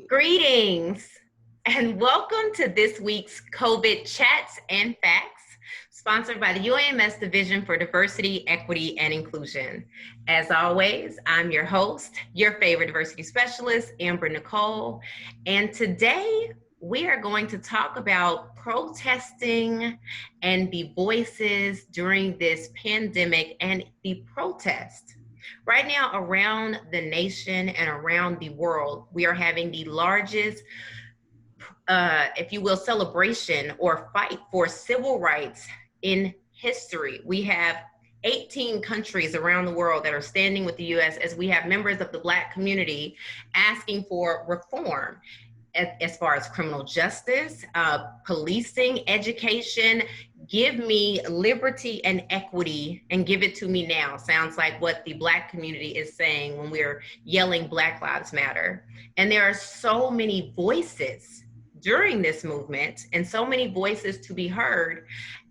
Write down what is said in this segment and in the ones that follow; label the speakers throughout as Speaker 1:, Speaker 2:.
Speaker 1: Greetings and welcome to this week's COVID Chats and Facts, sponsored by the UAMS Division for Diversity, Equity, and Inclusion. As always, I'm your host, your favorite diversity specialist, Amber Nicole, and today we are going to talk about protesting and the voices during this pandemic and the protest. Right now, around the nation and around the world, we are having the largest, if you will, celebration or fight for civil rights in history. We have 18 countries around the world that are standing with the US as we have members of the Black community asking for reform as far as criminal justice, policing, education. Give me liberty and equity and give it to me now. Sounds like what the Black community is saying when we're yelling Black Lives Matter. And there are so many voices during this movement and so many voices to be heard.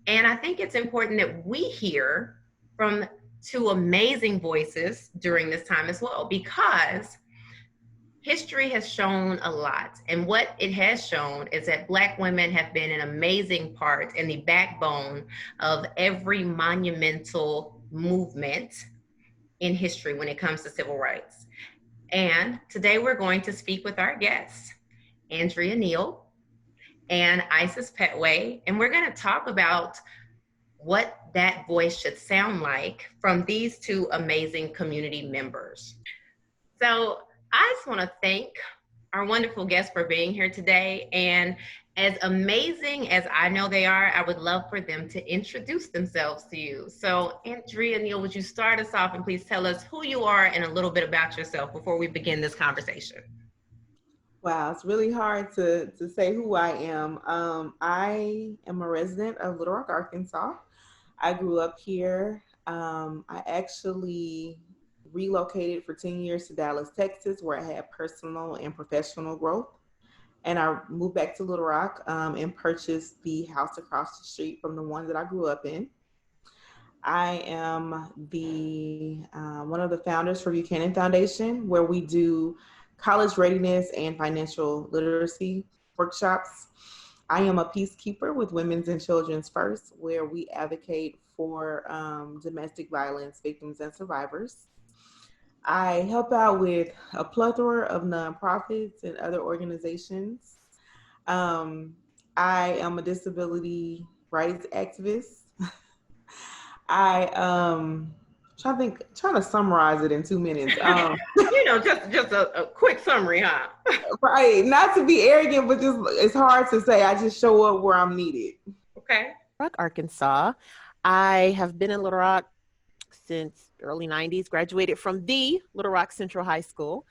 Speaker 1: And I think it's important that we hear from two amazing voices during this time as well, because history has shown a lot. And what it has shown is that Black women have been an amazing part and the backbone of every monumental movement in history when it comes to civil rights. And today we're going to speak with our guests, Andrea Neal and Isis Pettway, and we're going to talk about what that voice should sound like from these two amazing community members. So I just want to thank our wonderful guests for being here today. And as amazing as I know they are, I would love for them to introduce themselves to you. So Andrea Neal, would you start us off and please tell us who you are and a little bit about yourself before we begin this conversation?
Speaker 2: Wow, it's really hard to say who I am. I am a resident of Little Rock, Arkansas. I grew up here. I actually relocated for 10 years to Dallas, Texas, where I had personal and professional growth. And I moved back to Little Rock and purchased the house across the street from the one that I grew up in. I am the one of the founders for Buchanan Foundation, where we do college readiness and financial literacy workshops. I am a peacekeeper with Women's and Children's First, where we advocate for domestic violence victims and survivors. I help out with a plethora of nonprofits and other organizations. Um, I am a disability rights activist. I trying to summarize it in 2 minutes.
Speaker 1: Just a quick summary, huh?
Speaker 2: Right, not to be arrogant, but just it's hard to say. I just show up where I'm needed.
Speaker 1: Okay.
Speaker 3: Rock, Arkansas. I have been in Little Rock since early 90s, graduated from the Little Rock Central High School,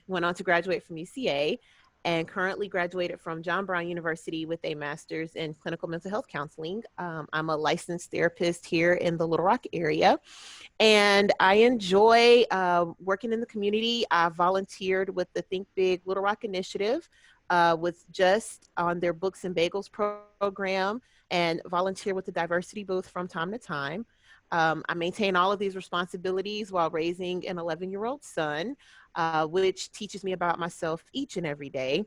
Speaker 3: went on to graduate from UCA, and currently graduated from John Brown University with a master's in clinical mental health counseling. I'm a licensed therapist here in the Little Rock area, and I enjoy working in the community. I volunteered with the Think Big Little Rock Initiative, with just on their Books and Bagels program, and volunteer with the diversity booth from time to time. I maintain all of these responsibilities while raising an 11-year-old son, which teaches me about myself each and every day.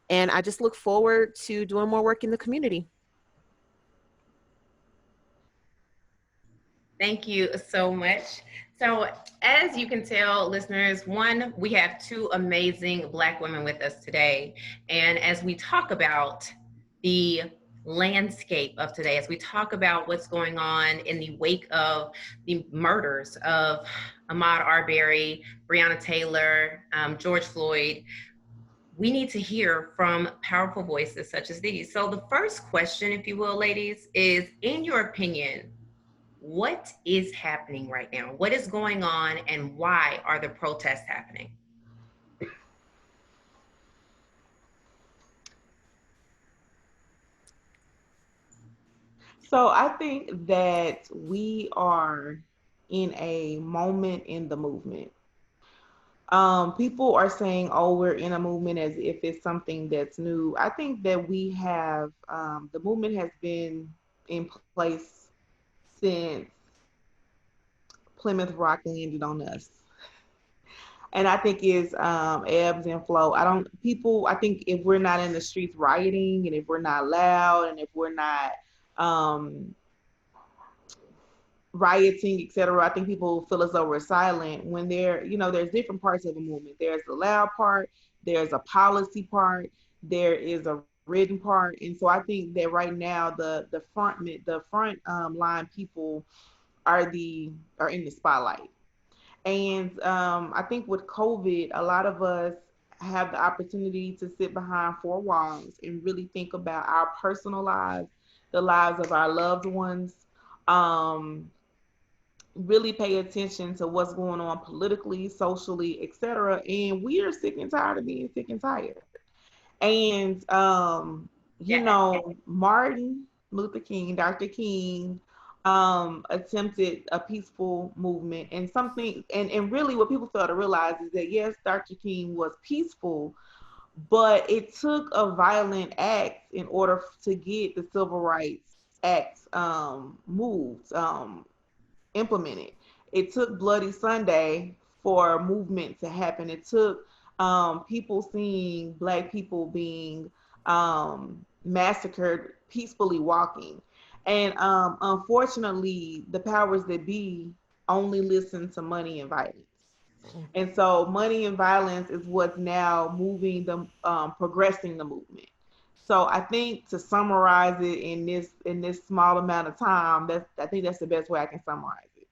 Speaker 3: And I just look forward to doing more work in the community.
Speaker 1: Thank you so much. So as you can tell, listeners, one, we have two amazing Black women with us today. And as we talk about the landscape of today, as we talk about what's going on in the wake of the murders of Ahmaud Arbery, Breonna Taylor, George Floyd, we need to hear from powerful voices such as these. So the first question, if you will, ladies, is, in your opinion, what is happening right now? What is going on, and why are the protests happening?
Speaker 2: So I think that we are in a moment in the movement. People are saying, "Oh, we're in a movement," as if it's something that's new. I think that we have the movement has been in place since Plymouth Rock landed on us. And I think it's ebbs and flow. I think if we're not in the streets rioting and if we're not loud and if we're not um, rioting, etc., I think people feel as though we're silent when there's different parts of the movement. There's the loud part, there's a policy part, there is a written part. And so I think that right now the front line people are in the spotlight. And I think with COVID, a lot of us have the opportunity to sit behind four walls and really think about our personal lives, the lives of our loved ones, um, really pay attention to what's going on politically, socially, etc. And we are sick and tired of being sick and tired. And
Speaker 1: Yeah.
Speaker 2: Martin Luther King, Dr. King, attempted a peaceful movement, and and really what people fail to realize is that yes, Dr. King was peaceful, but it took a violent act in order to get the civil rights acts moved. Implemented. It took Bloody Sunday for a movement to happen. It took people seeing Black people being massacred peacefully walking. And unfortunately, the powers that be only listen to money and violence. And so money and violence is what's now moving progressing the movement. So I think to summarize it in this small amount of time, I think that's the best way I can summarize it.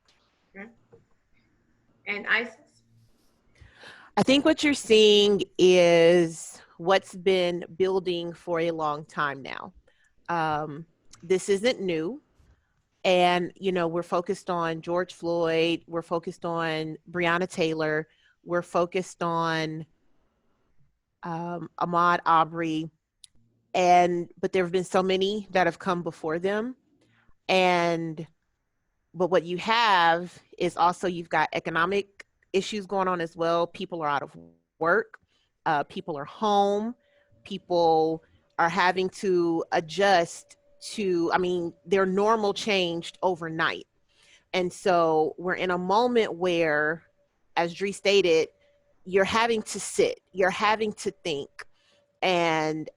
Speaker 1: Okay. And Isis.
Speaker 3: I think what you're seeing is what's been building for a long time now. Um, this isn't new. And, we're focused on George Floyd, we're focused on Breonna Taylor, we're focused on Ahmaud Arbery, but there have been so many that have come before them. But what you have is also you've got economic issues going on as well. People are out of work, people are home, people are having to adjust to, their normal changed overnight. And so we're in a moment where, as Dree stated, you're having to sit, you're having to think. And,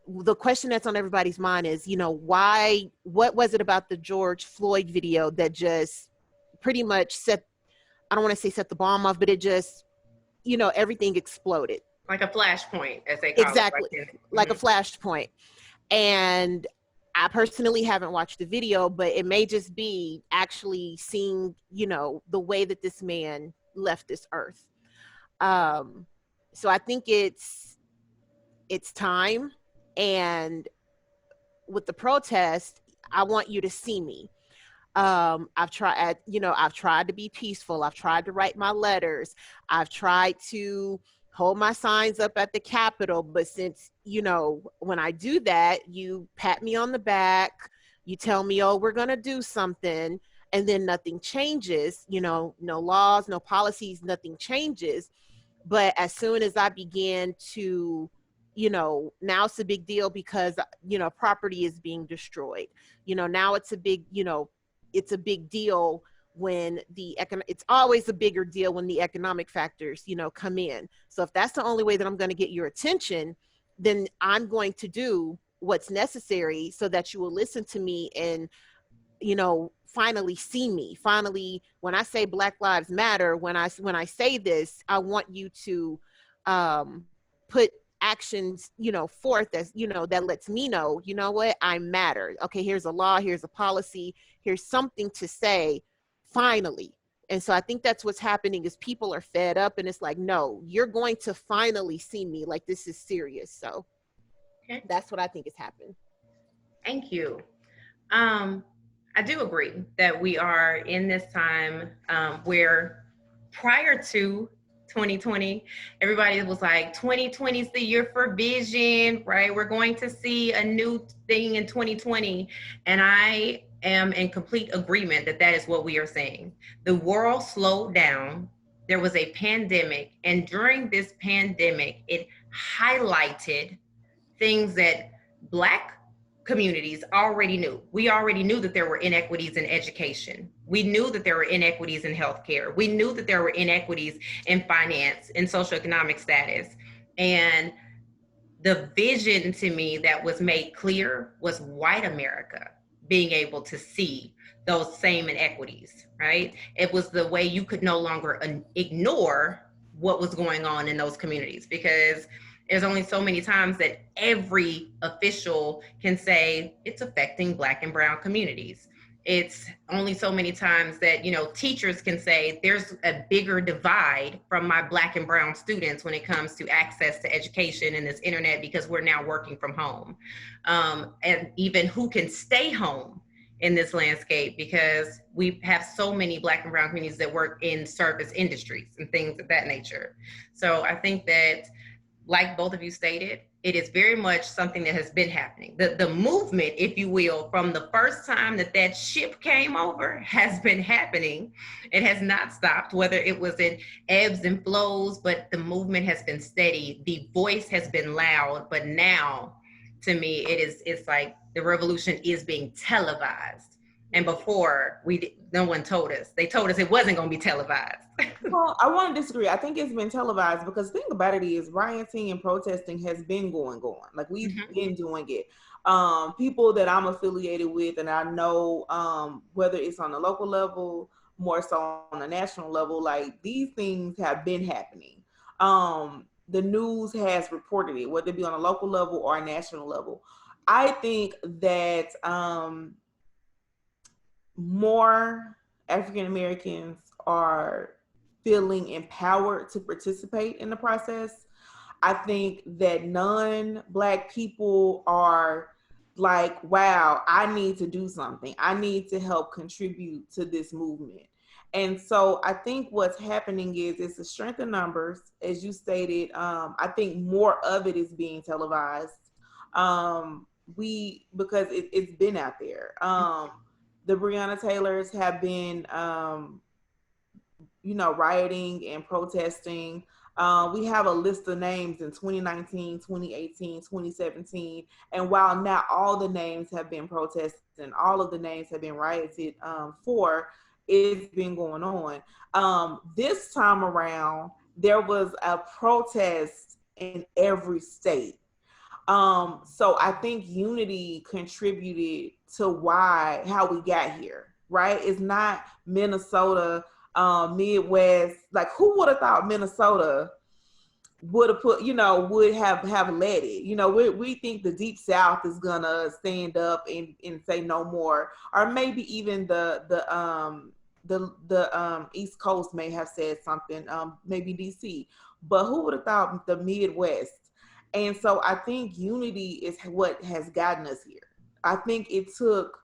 Speaker 3: the question that's on everybody's mind is, what was it about the George Floyd video that just pretty much I don't want to say set the bomb off, but it just, everything exploded.
Speaker 1: Like a flashpoint, as they call
Speaker 3: Exactly.
Speaker 1: it.
Speaker 3: Like a flashpoint. And I personally haven't watched the video, but it may just be actually seeing, the way that this man left this earth. So I think it's time. And with the protest, I want you to see me. I've tried to be peaceful. I've tried to write my letters. I've tried to hold my signs up at the Capitol. But since, when I do that, you pat me on the back, you tell me, oh, we're going to do something. And then nothing changes, no laws, no policies, nothing changes. But as soon as I began to, now it's a big deal because, property is being destroyed. Now it's a big, it's a big deal when it's always a bigger deal when the economic factors, come in. So if that's the only way that I'm going to get your attention, then I'm going to do what's necessary so that you will listen to me and, finally see me. Finally, when I say Black Lives Matter, when I say this, I want you to put actions, forth as, that lets me know, you know what, I matter. Okay, here's a law, here's a policy, here's something to say, finally. And so I think that's what's happening is people are fed up and it's like, no, you're going to finally see me, like this is serious. So
Speaker 1: Okay.
Speaker 3: that's what I think is happening.
Speaker 1: Thank you. I do agree that we are in this time where prior to 2020, everybody was like, 2020 is the year for vision, right? We're going to see a new thing in 2020. And I am in complete agreement that that is what we are saying. The world slowed down. There was a pandemic. And during this pandemic, it highlighted things that Black communities already knew. We already knew that there were inequities in education. We knew that there were inequities in healthcare. We knew that there were inequities in finance and socioeconomic status. And the vision to me that was made clear was white America being able to see those same inequities, right? It was the way you could no longer ignore what was going on in those communities, because there's only so many times that every official can say it's affecting Black and brown communities. It's only so many times that, you know, teachers can say there's a bigger divide from my Black and brown students when it comes to access to education and this internet, because we're now working from home. And even who can stay home in this landscape, because we have so many Black and brown communities that work in service industries and things of that nature. So I think that, like both of you stated, it is very much something that has been happening. The movement, if you will, from the first time that that ship came over has been happening. It has not stopped, whether it was in ebbs and flows, but the movement has been steady. The voice has been loud, but now, to me, it's like the revolution is being televised. And before, no one told us. They told us it wasn't going to be televised.
Speaker 2: Well, I want to disagree. I think it's been televised, because the thing about it is rioting and protesting has been going. Like, we've been doing it. People that I'm affiliated with, and I know, whether it's on the local level, more so on the national level, like, these things have been happening. The news has reported it, whether it be on a local level or a national level. I think that more African Americans are feeling empowered to participate in the process. I think that non-Black people are like, wow, I need to do something. I need to help contribute to this movement. And so I think what's happening is it's a strength in numbers, as you stated. I think more of it is being televised. Because it's been out there. The Breonna Taylors have been, rioting and protesting. We have a list of names in 2019, 2018, 2017. And while not all the names have been protested and all of the names have been rioted for, it's been going on. This time around, there was a protest in every state. So I think unity contributed to how we got here, right? It's not Minnesota, Midwest. Like, who would have thought Minnesota would have would have led it? We think the Deep South is gonna stand up and say no more, or maybe even the East Coast may have said something, maybe DC. But who would have thought the Midwest? And so I think unity is what has gotten us here. I think it took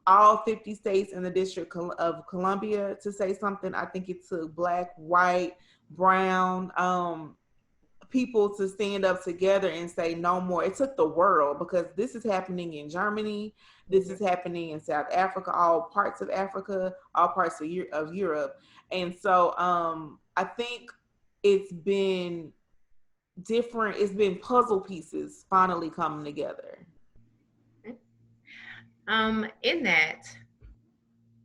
Speaker 2: all 50 states in the District of Columbia to say something. I think it took Black, white, brown people to stand up together and say no more. It took the world, because this is happening in Germany. This is happening in South Africa, all parts of Africa, all parts of Europe. And so I think it's been different. It's been puzzle pieces finally coming together.
Speaker 1: In that,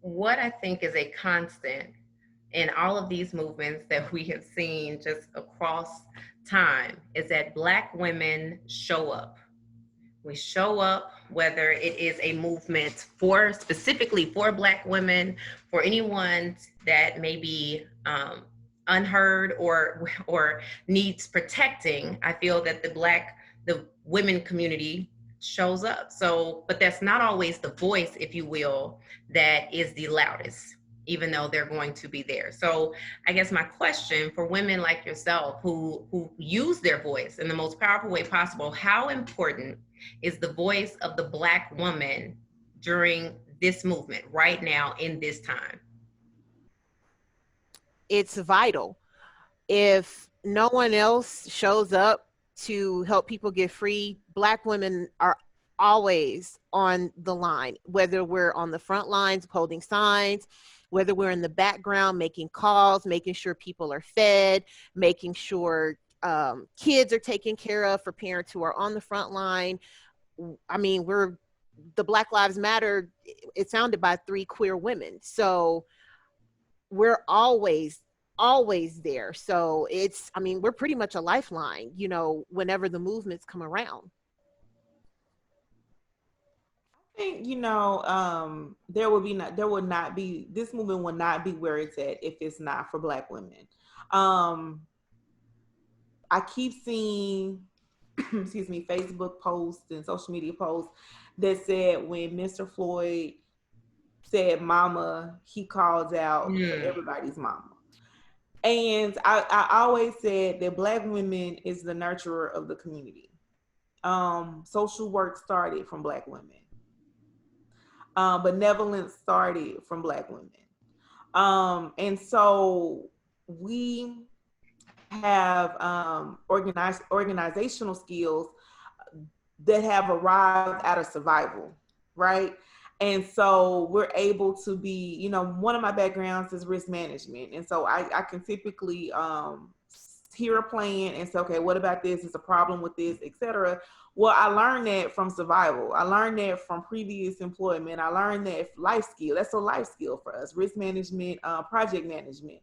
Speaker 1: what I think is a constant in all of these movements that we have seen just across time is that Black women show up. We show up, whether it is a movement specifically for Black women, for anyone that may be unheard or needs protecting. I feel that the women community shows up. So, but that's not always the voice, if you will, that is the loudest, even though they're going to be there. So I guess my question for women like yourself who use their voice in the most powerful way possible, how important is the voice of the Black woman during this movement right now in this time?
Speaker 3: It's vital. If no one else shows up to help people get free, Black women are always on the line, whether we're on the front lines holding signs, whether we're in the background making calls, making sure people are fed, making sure kids are taken care of for parents who are on the front line. I mean, we're the Black Lives Matter, it's founded by 3 queer women. So we're always there. So it's, I mean, we're pretty much a lifeline, you know, whenever the movements come around.
Speaker 2: I think, there would not be, this movement would not be where it's at if it's not for Black women. Um, I keep seeing, excuse me, Facebook posts and social media posts that said when Mr. Floyd said mama, he calls out for
Speaker 1: Mm.
Speaker 2: everybody's mama. And I always said that Black women is the nurturer of the community. Social work started from Black women. Benevolence started from Black women. And so we have organizational skills that have arrived out of survival, right? And so we're able to be, one of my backgrounds is risk management. And so I can typically hear a plan and say, okay, what about this? Is a problem with this, etc. Well, I learned that from survival. I learned that from previous employment. I learned that life skill. That's a life skill for us, risk management, project management.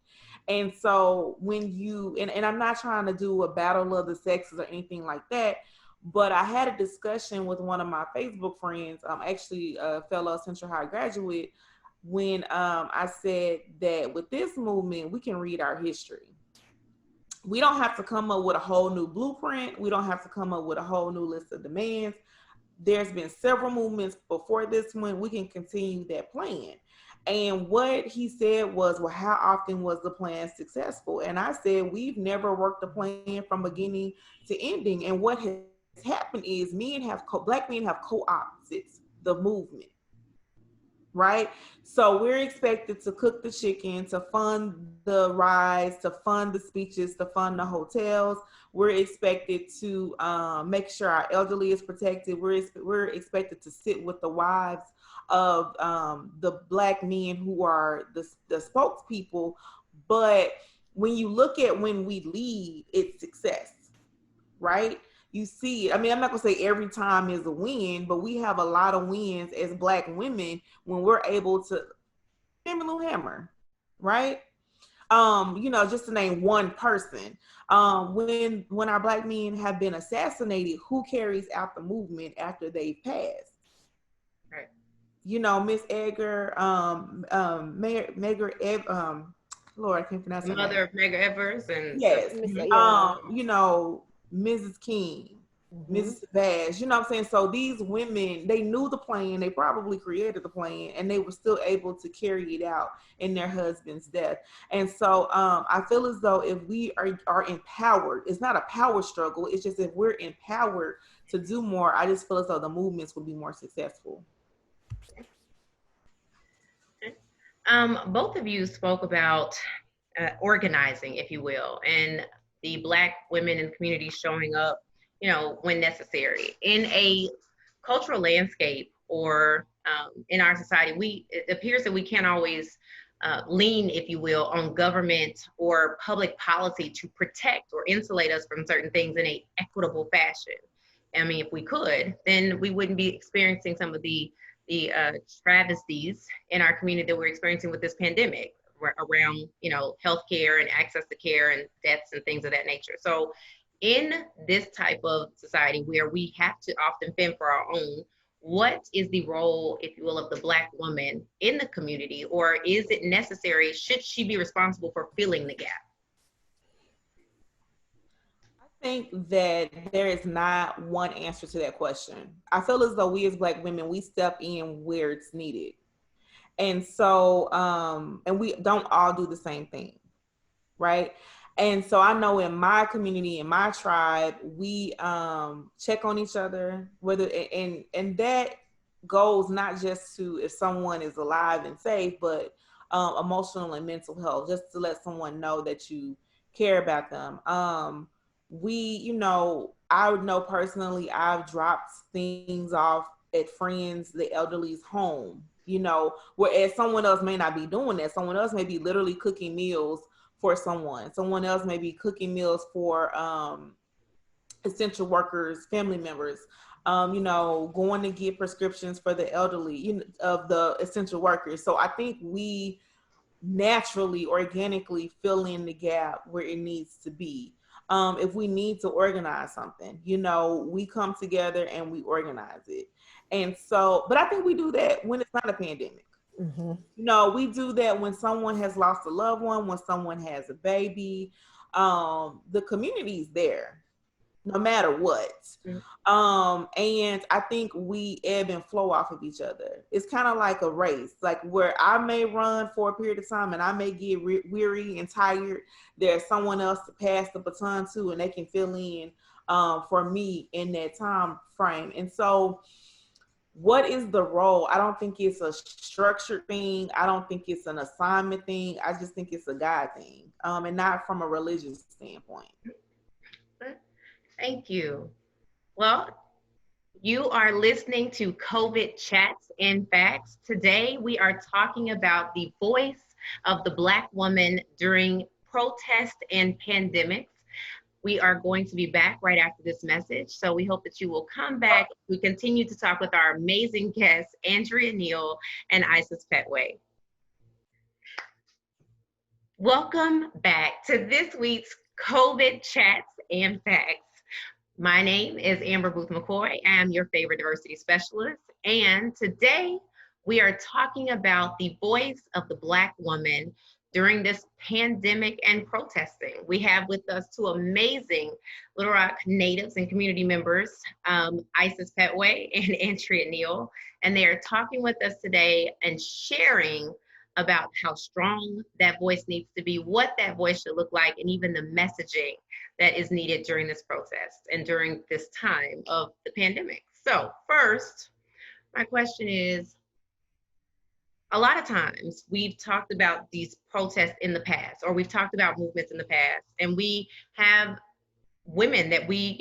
Speaker 2: And so when you, and I'm not trying to do a battle of the sexes or anything like that, but I had a discussion with one of my Facebook friends, actually a fellow Central High graduate, when I said that with this movement, we can read our history. We don't have to come up with a whole new blueprint. We don't have to come up with a whole new list of demands. There's been several movements before this one. We can continue that plan. And what he said was, well, how often was the plan successful? And I said, we've never worked a plan from beginning to ending. And what has happened is Black men have co-opted the movement, right? So we're expected to cook the chicken, to fund the rides, to fund the speeches, to fund the hotels. We're expected to make sure our elderly is protected. We're expected to sit with the wives of the Black men who are the spokespeople. But when you look at when we lead, it's success, right? You see, I mean, I'm not gonna say every time is a win, but we have a lot of wins as Black women when we're able to, Emmylou Hammer, right? Just to name one person. When our Black men have been assassinated, who carries out the movement after they've passed?
Speaker 1: Right.
Speaker 2: Miss Edgar, Lord, I can't pronounce
Speaker 1: The
Speaker 2: her
Speaker 1: mother
Speaker 2: name.
Speaker 1: of Medgar Evers and
Speaker 2: Yes.
Speaker 3: Miss,
Speaker 1: mhm.
Speaker 3: yeah.
Speaker 2: Mrs. King,
Speaker 3: Mhm.
Speaker 2: Mrs. Savage, you know what I'm saying? So these women, they knew the plan, they probably created the plan, and they were still able to carry it out in their husband's death. And so I feel as though if we are empowered, it's not a power struggle, it's just if we're empowered to do more, I just feel as though the movements will be more successful.
Speaker 1: Both of you spoke about organizing, if you will, and the Black women in the community showing up, when necessary. In a cultural landscape or in our society, it appears that we can't always lean, if you will, on government or public policy to protect or insulate us from certain things in a equitable fashion. I mean, if we could, then we wouldn't be experiencing some of the travesties in our community that we're experiencing with this pandemic around, healthcare and access to care and deaths and things of that nature. So in this type of society where we have to often fend for our own, what is the role, if you will, of the Black woman in the community, or is it necessary? Should she be responsible for filling the gap?
Speaker 2: I think that there is not one answer to that question. I feel as though we as Black women, we step in where it's needed. And so, and we don't all do the same thing, right? And so I know in my community, in my tribe, we check on each other, and that goes not just to if someone is alive and safe, but emotional and mental health, just to let someone know that you care about them. I would know personally, I've dropped things off at friends, the elderly's home, whereas someone else may not be doing that. Someone else may be literally cooking meals for someone. Someone else may be cooking meals for essential workers, family members. going to get prescriptions for the elderly, of the essential workers. So I think we naturally, organically fill in the gap where it needs to be. If we need to organize something, we come together and we organize it. And so, but I think we do that when it's not a pandemic.
Speaker 3: Mm-hmm.
Speaker 2: We do that when someone has lost a loved one, when someone has a baby. The community's there no matter what. And I think we ebb and flow off of each other. It's kind of like a race, like where I may run for a period of time and I may get weary and tired. There's someone else to pass the baton to, and they can fill in for me in that time frame. And so, what is the role? I don't think it's a structured thing. I don't think it's an assignment thing. I just think it's a God thing, and not from a religious standpoint.
Speaker 1: Thank you. Well, you are listening to COVID Chats and Facts. Today, we are talking about the voice of the Black woman during protests and pandemics. We are going to be back right after this message. So we hope that you will come back. We continue to talk with our amazing guests, Andrea Neal and Isis Pettway. Welcome back to this week's COVID Chats and Facts. My name is Amber Booth McCoy. I am your favorite diversity specialist. And today we are talking about the voice of the Black woman during this pandemic and protesting. We have with us two amazing Little Rock natives and community members, Isis Pettway and Andrea Neal. And they are talking with us today and sharing about how strong that voice needs to be, what that voice should look like, and even the messaging that is needed during this protest and during this time of the pandemic. So first, my question is, a lot of times we've talked about these protests in the past, or we've talked about movements in the past, and we have women that we,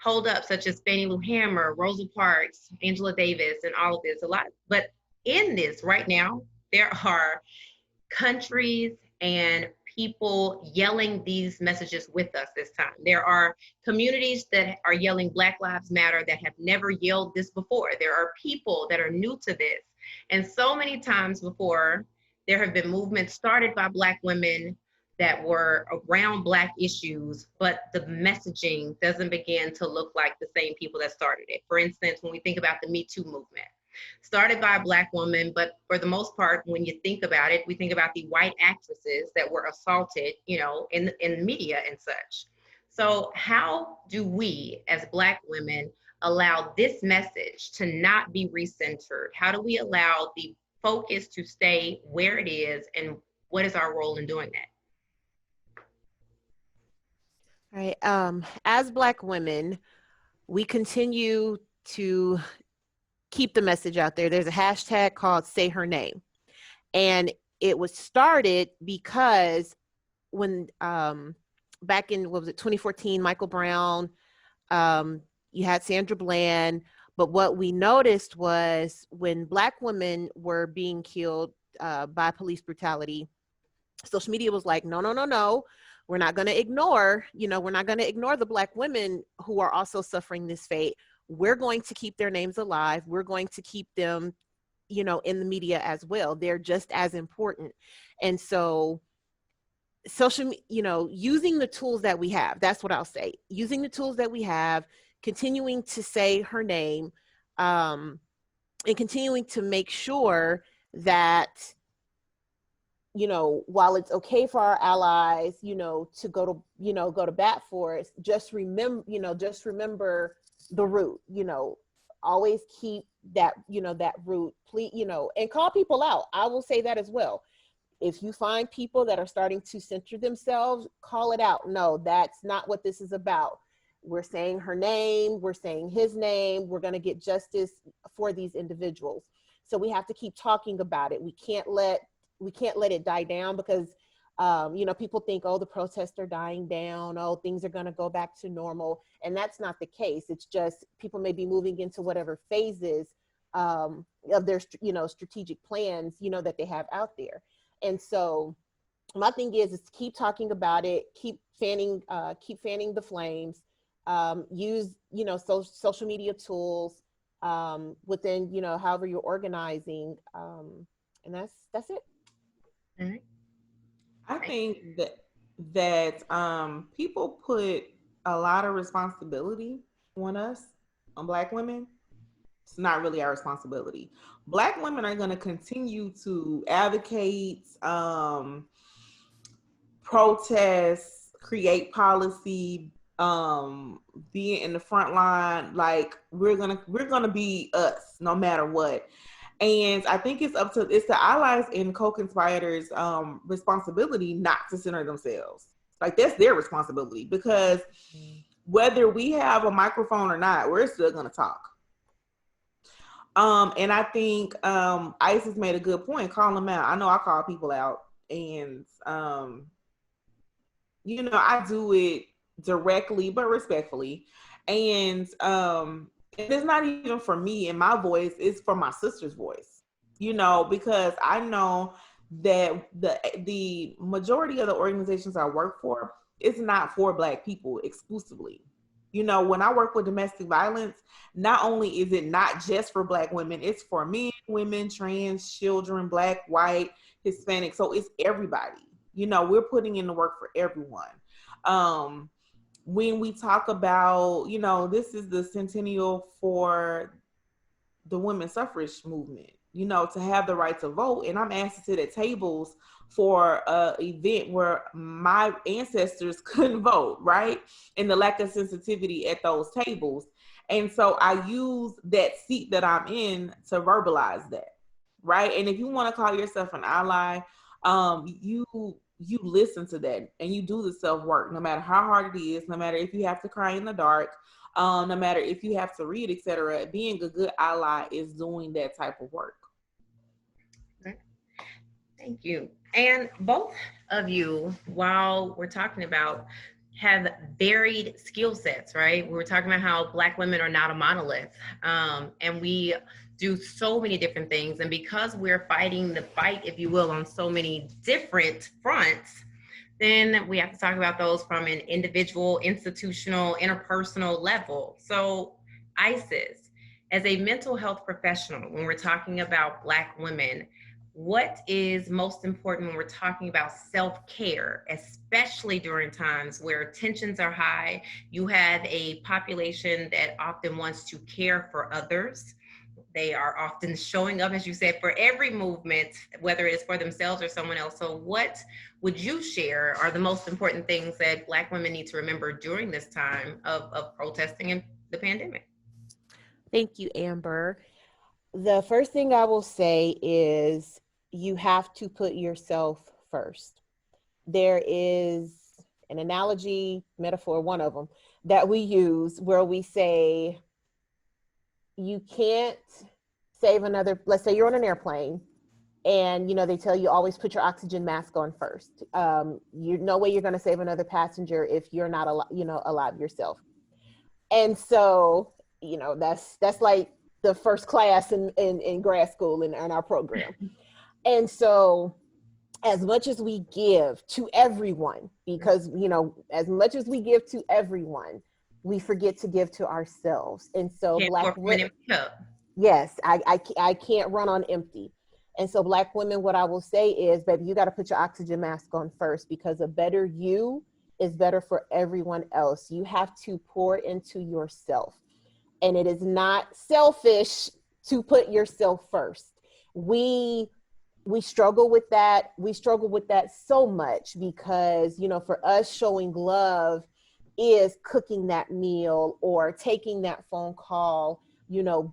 Speaker 1: hold up, such as Fannie Lou Hamer, Rosa Parks, Angela Davis, and all of this, a lot. But in this right now, there are countries and people yelling these messages with us this time. There are communities that are yelling Black Lives Matter that have never yelled this before. There are people that are new to this. And so many times before, there have been movements started by Black women that were around Black issues, but the messaging doesn't begin to look like the same people that started it. For instance, when we think about the Me Too movement, started by a Black woman, but for the most part, when you think about it, we think about the white actresses that were assaulted, in media and such. So how do we as Black women allow this message to not be recentered? How do we allow the focus to stay where it is, and what is our role in doing that?
Speaker 3: All right. As Black women, we continue to keep the message out there. There's a hashtag called Say Her Name. And it was started because when back in, 2014, Michael Brown, you had Sandra Bland. But what we noticed was when Black women were being killed by police brutality, social media was like, no, no, no, no. We're not going to ignore, we're not going to ignore the Black women who are also suffering this fate. We're going to keep their names alive. We're going to keep them, in the media as well. They're just as important. And so using the tools that we have, that's what I'll say, using the tools that we have, continuing to say her name, and continuing to make sure that, while it's okay for our allies, to go to bat for us, just remember the root, always keep that, that root, please, and call people out. I will say that as well. If you find people that are starting to center themselves, call it out. No, that's not what this is about. We're saying her name, we're saying his name, we're going to get justice for these individuals. So we have to keep talking about it. We can't let it die down because, people think, oh, the protests are dying down. Oh, things are going to go back to normal. And that's not the case. It's just people may be moving into whatever phases of their, strategic plans, that they have out there. And so my thing is to keep talking about it, keep fanning the flames, use, social media tools within, however you're organizing. And that's it.
Speaker 1: All right.
Speaker 2: I think that people put a lot of responsibility on us, on Black women. It's not really our responsibility. Black women are going to continue to advocate, protest, create policy, be in the front line. Like we're gonna be us no matter what. And I think it's the allies and co-conspirators responsibility not to center themselves. Like that's their responsibility, because whether we have a microphone or not, we're still gonna talk. And I think Isis made a good point. Call them out. I know I call people out, and I do it directly but respectfully. And it's not even for me and my voice, it's for my sister's voice. Because I know that the majority of the organizations I work for is not for Black people exclusively. When I work with domestic violence, not only is it not just for Black women, it's for men, women, trans, children, Black, white, Hispanic. So it's everybody. We're putting in the work for everyone. When we talk about, this is the centennial for the women's suffrage movement, to have the right to vote. And I'm asked to sit at tables for an event where my ancestors couldn't vote, right? And the lack of sensitivity at those tables. And so I use that seat that I'm in to verbalize that, right? And if you want to call yourself an ally, you listen to that and you do the self work, no matter how hard it is, no matter if you have to cry in the dark, no matter if you have to read, etc. Being a good ally is doing that type of work.
Speaker 1: Thank you. And both of you, while we're talking about, have varied skill sets, right? We were talking about how Black women are not a monolith, and we do so many different things. And because we're fighting the fight, if you will, on so many different fronts, then we have to talk about those from an individual, institutional, interpersonal level. So, Isis, as a mental health professional, when we're talking about Black women, what is most important when we're talking about self-care, especially during times where tensions are high? You have a population that often wants to care for others. They are often showing up, as you said, for every movement, whether it's for themselves or someone else. So what would you share are the most important things that Black women need to remember during this time of protesting in the pandemic?
Speaker 3: Thank you, Amber. The first thing I will say is you have to put yourself first. There is an analogy, metaphor, one of them, that we use where we say, you can't save another, let's say you're on an airplane and they tell you always put your oxygen mask on first. No way you're going to save another passenger if you're not alive yourself. And so that's like the first class in grad school in our program. And so as much as we give to everyone, because as much as we give to everyone, we forget to give to ourselves. And so Black women, yes, I can't run on empty. And so Black women, what I will say is, baby, you got to put your oxygen mask on first, because a better you is better for everyone else. You have to pour into yourself. And it is not selfish to put yourself first. We struggle with that. We struggle with that so much because, for us, showing love is cooking that meal or taking that phone call,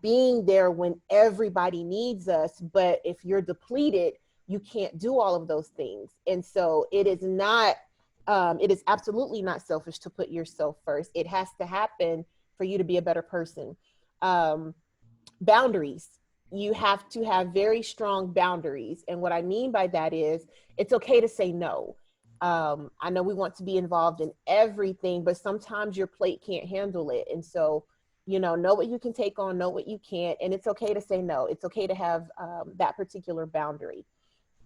Speaker 3: being there when everybody needs us. But if you're depleted, you can't do all of those things. And so it is absolutely not selfish to put yourself first. It has to happen for you to be a better person. Boundaries. You have to have very strong boundaries. And what I mean by that is it's okay to say no. I know we want to be involved in everything, but sometimes your plate can't handle it. And so, know what you can take on, know what you can't. And it's okay to say no. It's okay to have that particular boundary.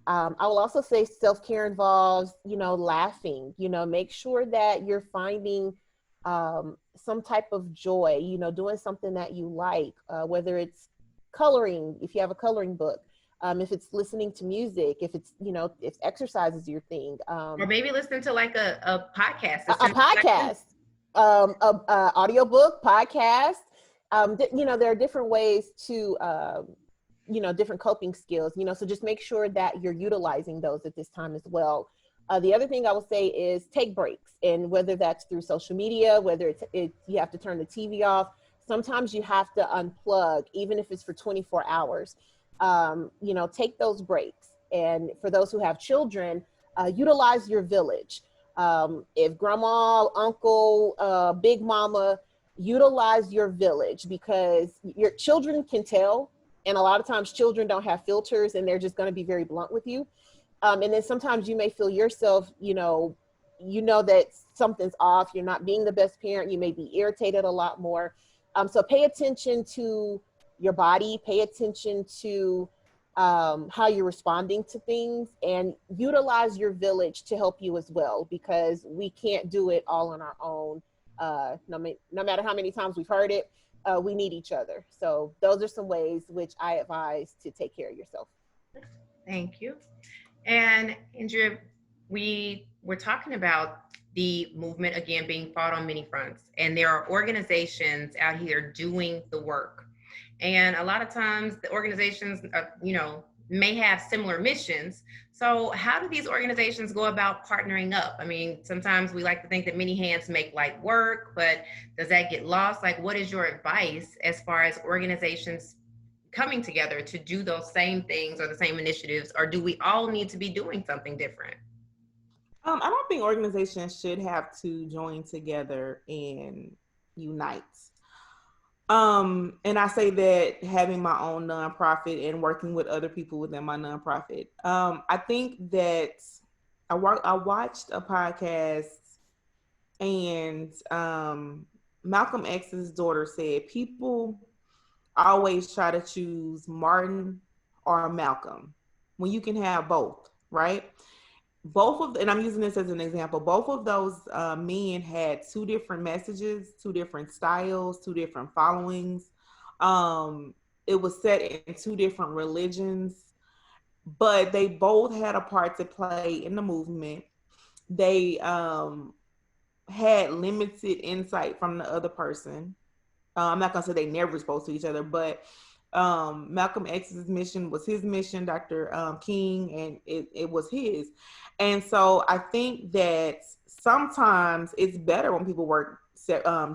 Speaker 3: I will also say self-care involves, laughing, make sure that you're finding some type of joy, doing something that you like, whether it's coloring, if you have a coloring book, if it's listening to music, if it's, if exercise is your thing,
Speaker 1: Or maybe listening to like a podcast.
Speaker 3: a podcast, a audiobook, podcast. There are different ways to, different coping skills, so just make sure that you're utilizing those at this time as well. The other thing I will say is take breaks, and whether that's through social media, whether you have to turn the TV off. Sometimes you have to unplug, even if it's for 24 hours. Take those breaks. And for those who have children, utilize your village. If grandma, uncle, big mama, utilize your village, because your children can tell. And a lot of times children don't have filters, and they're just going to be very blunt with you. And then sometimes you may feel yourself, that something's off. You're not being the best parent. You may be irritated a lot more. So pay attention to your body, pay attention to how you're responding to things, and utilize your village to help you as well, because we can't do it all on our own. No matter how many times we've heard it, we need each other. So those are some ways which I advise to take care of yourself.
Speaker 1: Thank you. And Andrea, we're talking about the movement again being fought on many fronts, and there are organizations out here doing the work. And a lot of times the organizations, may have similar missions. So how do these organizations go about partnering up? I mean, sometimes we like to think that many hands make light work, but does that get lost? Like, what is your advice as far as organizations coming together to do those same things or the same initiatives, or do we all need to be doing something different?
Speaker 2: I don't think organizations should have to join together and unite. And I say that having my own nonprofit and working with other people within my nonprofit. I think that I watched a podcast, and Malcolm X's daughter said people always try to choose Martin or Malcolm when you can have both, right? And I'm using this as an example, both of those men had two different messages, two different styles, two different followings. It was set in two different religions, but they both had a part to play in the movement. They had limited insight from the other person. I'm not gonna say they never spoke to each other, but Malcolm X's mission was his mission, Dr. King, and it was his. And so I think that sometimes it's better when people work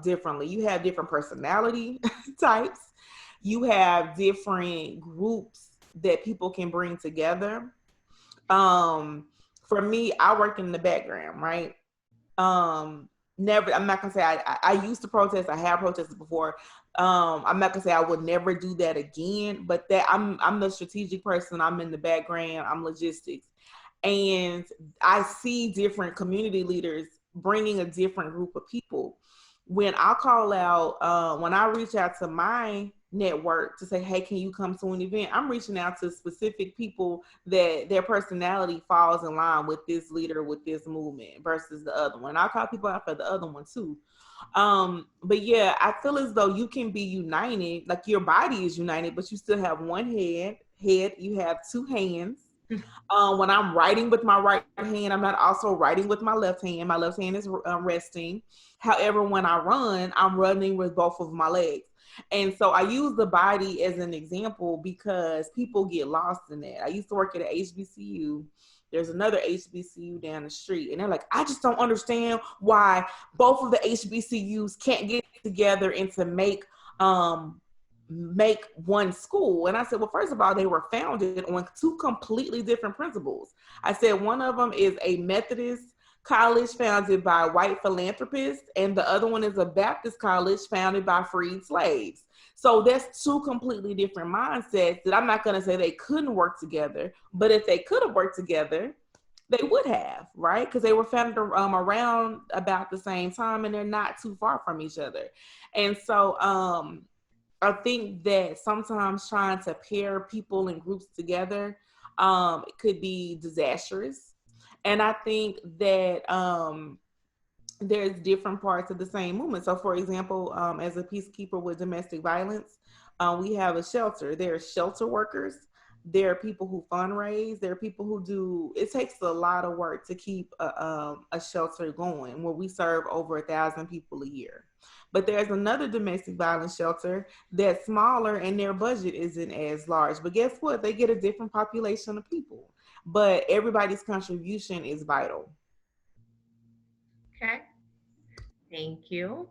Speaker 2: differently. You have different personality types. You have different groups that people can bring together. For me, I work in the background, right? Never, I'm not gonna say I used to protest. I have protested before. I'm not gonna say I would never do that again, but that I'm the strategic person. I'm in the background. I'm logistics, and I see different community leaders bringing a different group of people. When I call out, when I reach out to my network to say, hey, can you come to an event? I'm reaching out to specific people that their personality falls in line with this leader, with this movement versus the other one. I'll call people out for the other one too. But yeah, I feel as though you can be united, like your body is united, but you still have one head, you have two hands. When I'm writing with my right hand, I'm not also writing with my left hand. My left hand is resting. However, when I run, I'm running with both of my legs. And so I use the body as an example because people get lost in that. I used to work at an HBCU. There's another HBCU down the street. And they're like, I just don't understand why both of the HBCUs can't get together and to make one school. And I said, well, first of all, they were founded on two completely different principles. I said, one of them is a Methodist college founded by white philanthropists, and the other one is a Baptist college founded by freed slaves. So that's two completely different mindsets that I'm not going to say they couldn't work together, but if they could have worked together, they would have, right? Because they were founded around about the same time, and they're not too far from each other. And so I think that sometimes trying to pair people and groups together it could be disastrous. And I think that there's different parts of the same movement. So, for example, as a peacekeeper with domestic violence, we have a shelter. There are shelter workers. There are people who fundraise. There are people who do. It takes a lot of work to keep a shelter going. Where we serve over 1,000 people a year. But there's another domestic violence shelter that's smaller and their budget isn't as large. But guess what? They get a different population of people. But everybody's contribution is vital.
Speaker 1: Okay, thank you.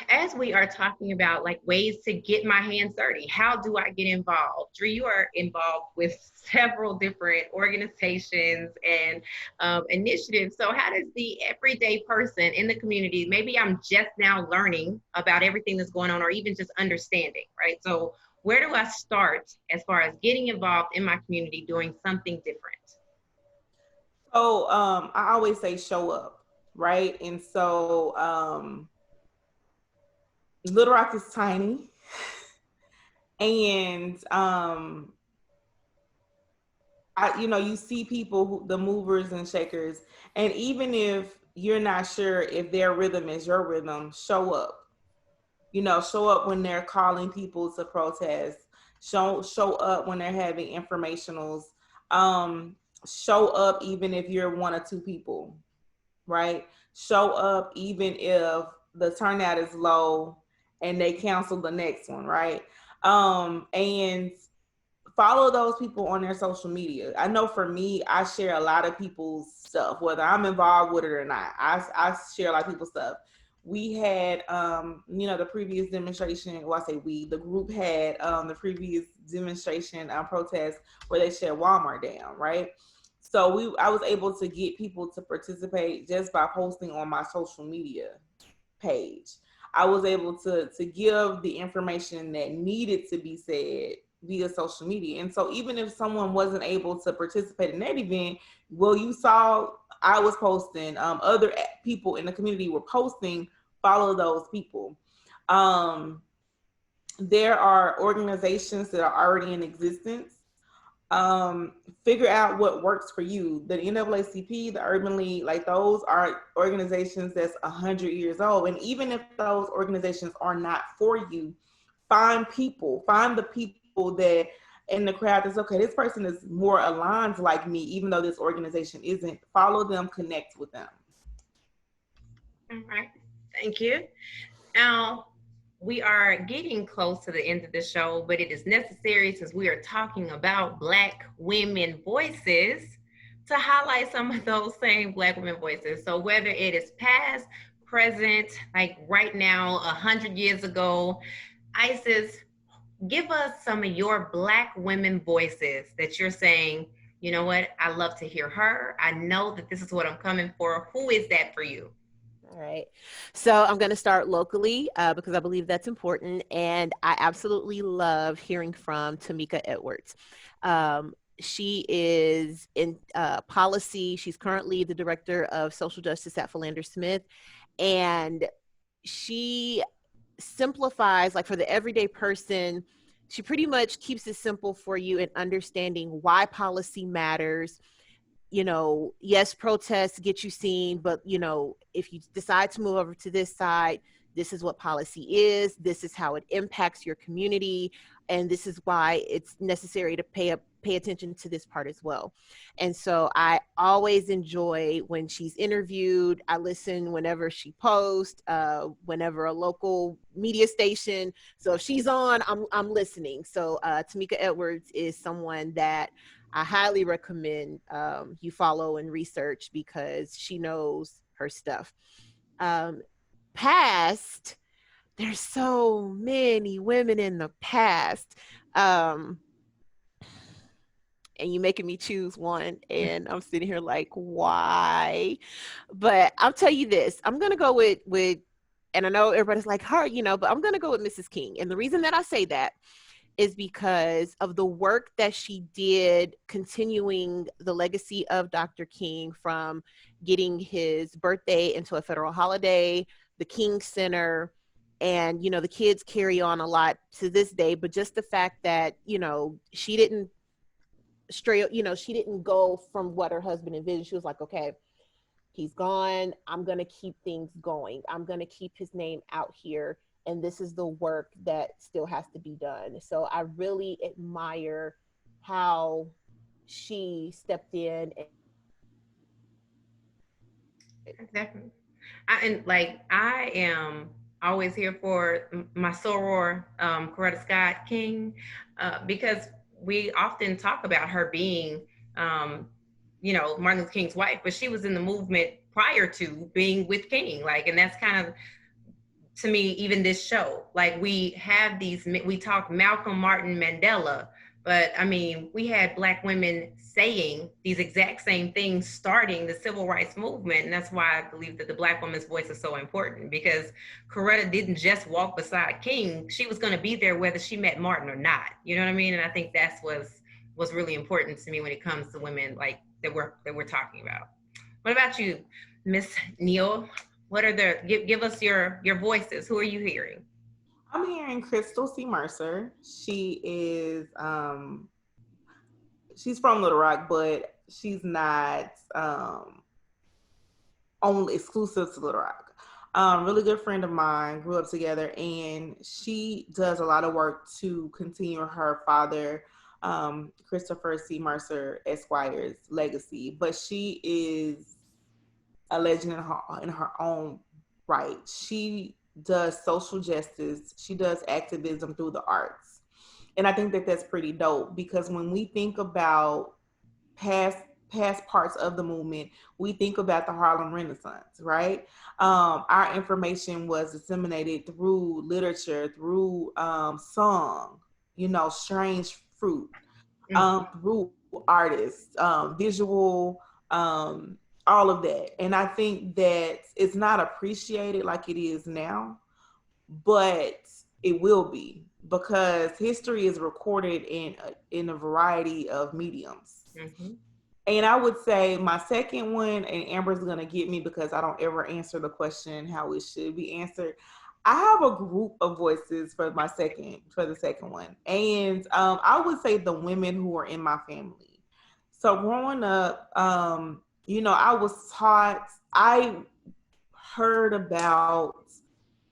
Speaker 1: As we are talking about like ways to get my hands dirty, how do I get involved? Drew, you are involved with several different organizations and initiatives. So, how does the everyday person in the community, maybe I'm just now learning about everything that's going on, or even just understanding, right? So, where do I start as far as getting involved in my community doing something different?
Speaker 2: So I always say show up, right? And so Little Rock is tiny, and you see people, the movers and shakers, and even if you're not sure if their rhythm is your rhythm, show up. Show up when they're calling people to protest. Show up when they're having informationals. Um, Show up even if you're one or two people, right? Show up even if the turnout is low and they cancel the next one, right? And follow those people on their social media. I know for me, I share a lot of people's stuff, whether I'm involved with it or not. I share a lot of people's stuff. We had, the previous demonstration. Well, I say we. The group had the previous demonstration protest where they shut Walmart down, right? So I was able to get people to participate just by posting on my social media page. I was able to give the information that needed to be said via social media. And so even if someone wasn't able to participate in that event, well, you saw I was posting, other people in the community were posting, follow those people. Um, there are organizations that are already in existence. Figure out what works for you. The NAACP, the Urban League, like those are organizations that's 100 years old. And even if those organizations are not for you, find the people that in the crowd that's okay. This person is more aligned like me, even though this organization isn't. Follow them, connect with them.
Speaker 1: All right, thank you. Now, we are getting close to the end of the show, but it is necessary since we are talking about Black women voices to highlight some of those same Black women voices. So whether it is past, present, like right now, 100 years ago, Isis, give us some of your Black women voices that you're saying, you know what, I love to hear her. I know that this is what I'm coming for. Who is that for you?
Speaker 3: All right. So I'm going to start locally because I believe that's important. And I absolutely love hearing from Tamika Edwards. She is in policy. She's currently the director of social justice at Philander Smith. And she simplifies, like for the everyday person, she pretty much keeps it simple for you in understanding why policy matters. Yes, protests get you seen, but if you decide to move over to this side, this is what policy is, this is how it impacts your community, and this is why it's necessary to pay attention to this part as well. And so I always enjoy when she's interviewed. I listen whenever she posts, whenever a local media station. So if she's on, I'm listening. So Tamika Edwards is someone that I highly recommend you follow and research because she knows her stuff. Past, there's so many women in the past. And you making me choose one, and I'm sitting here like, why? But I'll tell you this, I'm gonna go with and I know everybody's like her, but I'm gonna go with Mrs. King. And the reason that I say that is because of the work that she did continuing the legacy of Dr. King, from getting his birthday into a federal holiday, the King Center, and the kids carry on a lot to this day. But just the fact that she didn't straight, she didn't go from what her husband envisioned. She was like, okay, he's gone. I'm going to keep things going. I'm going to keep his name out here. And this is the work that still has to be done. So I really admire how she stepped in and
Speaker 1: Definitely. And like I am always here for my soror, Coretta Scott King, because we often talk about her being, um, Martin Luther King's wife, but she was in the movement prior to being with King. Like, and that's kind of, to me, even this show, like we have these, we talk Malcolm, Martin, Mandela, but I mean, we had Black women saying these exact same things starting the civil rights movement. And that's why I believe that the Black woman's voice is so important, because Coretta didn't just walk beside King. She was going to be there whether she met Martin or not. You know what I mean? And I think that's was really important to me when it comes to women like that we're talking about. What about you, Miss Neal? What are give us your voices? Who are you hearing?
Speaker 2: I'm hearing Crystal C. Mercer. She's from Little Rock, but she's not only exclusive to Little Rock. Really good friend of mine, grew up together, and she does a lot of work to continue her father, Christopher C. Mercer Esquire's legacy. But she is a legend in her own right. She does social justice. She does activism through the arts. And I think that that's pretty dope, because when we think about past past parts of the movement, we think about the Harlem Renaissance, right? Our information was disseminated through literature, through song, strange fruit, through artists, visual, all of that. And I think that it's not appreciated like it is now, but it will be, because history is recorded in a variety of mediums.
Speaker 1: Mm-hmm.
Speaker 2: And I would say my second one, and Amber's gonna get me because I don't ever answer the question how it should be answered. I have a group of voices for the second one, and I would say the women who are in my family. So growing up, I was taught. I heard about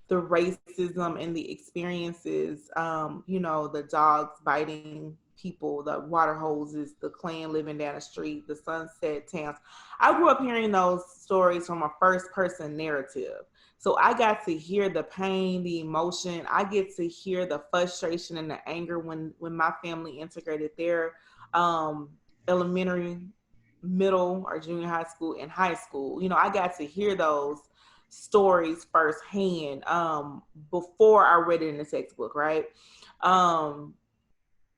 Speaker 2: the racism and the experiences, the dogs biting people, the water hoses, the Klan living down the street, the sunset towns. I grew up hearing those stories from a first person narrative. So I got to hear the pain, the emotion. I get to hear the frustration and the anger when my family integrated their elementary, middle, or junior high school and high school. I got to hear those stories firsthand before I read it in the textbook, right?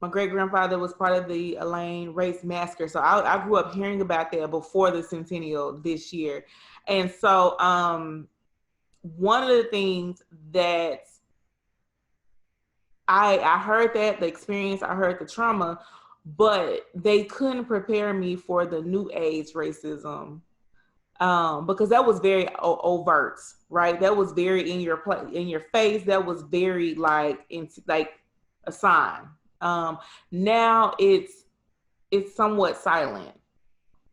Speaker 2: My great grandfather was part of the Elaine Race Massacre, so I grew up hearing about that before the centennial this year. And so one of the things that I heard, that the experience, I heard the trauma, but they couldn't prepare me for the new age racism, because that was very overt, right? That was very in your face. That was very like a sign. Now it's somewhat silent.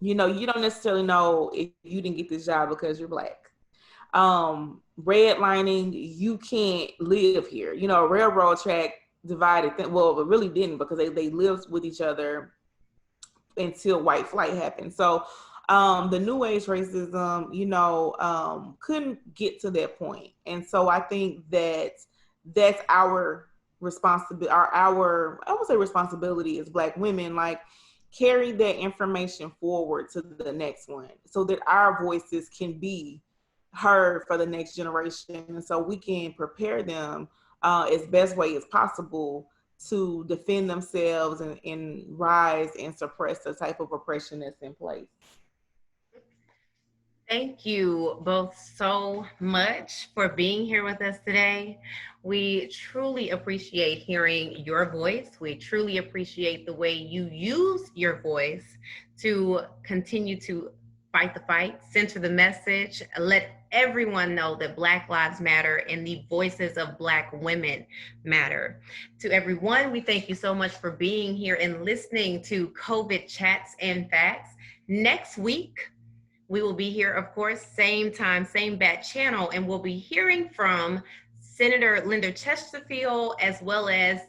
Speaker 2: You don't necessarily know if you didn't get this job because you're Black. Redlining, you can't live here. A railroad track divided. Well, it really didn't, because they lived with each other until white flight happened. So the new age racism, couldn't get to that point. And so I think that that's our responsibility, I would say responsibility as Black women, like carry that information forward to the next one so that our voices can be heard for the next generation. And so we can prepare them as best way as possible to defend themselves and rise and suppress the type of oppression that's in place.
Speaker 1: Thank you both so much for being here with us today. We truly appreciate hearing your voice. We truly appreciate the way you use your voice to continue to fight the fight, center the message, let everyone know that Black Lives Matter and the voices of Black women matter. To everyone, we thank you so much for being here and listening to COVID Chats and Facts. Next week, we will be here, of course, same time, same bat channel, and we'll be hearing from Senator Linda Chesterfield as well as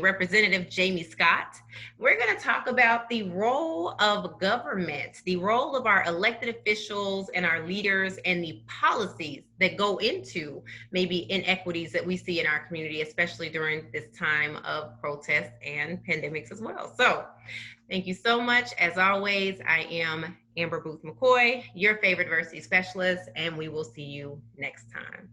Speaker 1: Representative Jamie Scott. We're going to talk about the role of government, the role of our elected officials and our leaders, and the policies that go into maybe inequities that we see in our community, especially during this time of protests and pandemics as well. So thank you so much. As always, I am Amber Booth McCoy, your favorite diversity specialist, and we will see you next time.